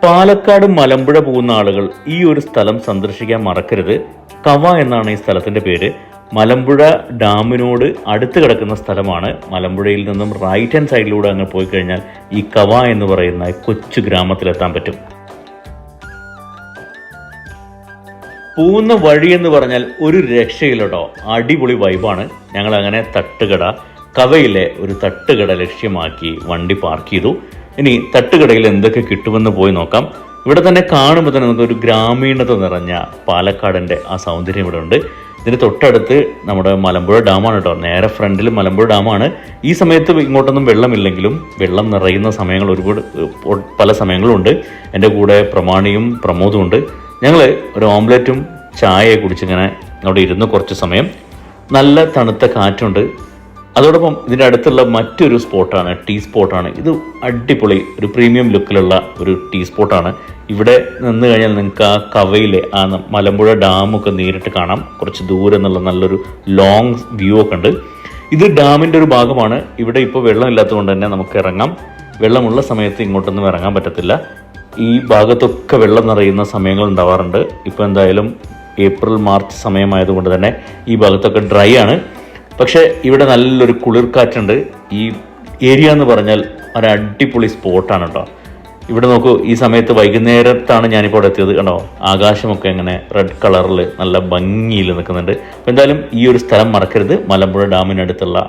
പാലക്കാട് മലമ്പുഴ പോകുന്ന ആളുകൾ ഈ ഒരു സ്ഥലം സന്ദർശിക്കാൻ മറക്കരുത്. കവ എന്നാണ് ഈ സ്ഥലത്തിന്റെ പേര്. മലമ്പുഴ ഡാമിനോട് അടുത്ത് കിടക്കുന്ന സ്ഥലമാണ്. മലമ്പുഴയിൽ നിന്നും റൈറ്റ് ഹാൻഡ് സൈഡിലൂടെ അങ്ങ് പോയി കഴിഞ്ഞാൽ ഈ കവ എന്ന് പറയുന്ന കൊച്ചു ഗ്രാമത്തിലെത്താൻ പറ്റും. പോകുന്ന വഴി എന്ന് പറഞ്ഞാൽ ഒരു രക്ഷയില്ലട്ടോ, അടിപൊളി വൈബാണ്. ഞങ്ങൾ അങ്ങനെ തട്ടുകട, കവയിലെ ഒരു തട്ടുകട ലക്ഷ്യമാക്കി വണ്ടി പാർക്ക് ചെയ്തു. ഇനി തട്ടുകടയിൽ എന്തൊക്കെ കിട്ടുമെന്ന് പോയി നോക്കാം. ഇവിടെ തന്നെ കാണുമ്പോൾ തന്നെ നമുക്കൊരു ഗ്രാമീണത നിറഞ്ഞ പാലക്കാടിൻ്റെ ആ സൗന്ദര്യം ഇവിടെ ഉണ്ട്. ഇതിന് തൊട്ടടുത്ത് നമ്മുടെ മലമ്പുഴ ഡാമാണ് കേട്ടോ. നേരെ ഫ്രണ്ടിൽ മലമ്പുഴ ഡാമാണ്. ഈ സമയത്ത് ഇങ്ങോട്ടൊന്നും വെള്ളമില്ലെങ്കിലും വെള്ളം നിറയുന്ന സമയങ്ങൾ ഒരുപാട് പല സമയങ്ങളുണ്ട്. എൻ്റെ കൂടെ പ്രമാണിയും പ്രമോദും ഉണ്ട്. ഞങ്ങൾ ഒരു ഓംലെറ്റും ചായയെ കുടിച്ചിങ്ങനെ അവിടെ ഇരുന്ന് കുറച്ച് സമയം. നല്ല തണുത്ത കാറ്റുണ്ട്. അതോടൊപ്പം ഇതിൻ്റെ അടുത്തുള്ള മറ്റൊരു സ്പോട്ടാണ് ടീ സ്പോട്ടാണ്. ഇത് അടിപൊളി ഒരു പ്രീമിയം ലുക്കിലുള്ള ഒരു ടീ സ്പോട്ടാണ്. ഇവിടെ നിന്ന് കഴിഞ്ഞാൽ നിങ്ങൾക്ക് ആ കവയിലെ ആ മലമ്പുഴ ഡാമൊക്കെ നേരിട്ട് കാണാം. കുറച്ച് ദൂരെ നിന്നുള്ള നല്ലൊരു ലോങ് വ്യൂ ഒക്കെ ഉണ്ട്. ഇത് ഡാമിൻ്റെ ഒരു ഭാഗമാണ്. ഇവിടെ ഇപ്പോൾ വെള്ളമില്ലാത്തതുകൊണ്ട് തന്നെ നമുക്ക് ഇറങ്ങാം. വെള്ളമുള്ള സമയത്ത് ഇങ്ങോട്ടൊന്നും ഇറങ്ങാൻ പറ്റത്തില്ല. ഈ ഭാഗത്തൊക്കെ വെള്ളം നിറയുന്ന സമയങ്ങൾ ഉണ്ടാവാറുണ്ട്. ഇപ്പോൾ എന്തായാലും ഏപ്രിൽ മാർച്ച് സമയമായതുകൊണ്ട് തന്നെ ഈ ഭാഗത്തൊക്കെ ഡ്രൈ ആണ്. പക്ഷേ ഇവിടെ നല്ലൊരു കുളിർക്കാറ്റുണ്ട്. ഈ ഏരിയ എന്ന് പറഞ്ഞാൽ ഒരു അടിപൊളി സ്പോട്ടാണ് കേട്ടോ. ഇവിടെ നോക്കൂ, ഈ സമയത്ത് വൈകുന്നേരത്താണ് ഞാനിപ്പോൾ അവിടെ എത്തിയത്. കണ്ടോ, ആകാശമൊക്കെ ഇങ്ങനെ റെഡ് കളറിൽ നല്ല ഭംഗിയിൽ നിൽക്കുന്നുണ്ട്. അപ്പോൾ എന്തായാലും ഈ ഒരു സ്ഥലം മറക്കരുത്. മലമ്പുഴ ഡാമിനടുത്തുള്ള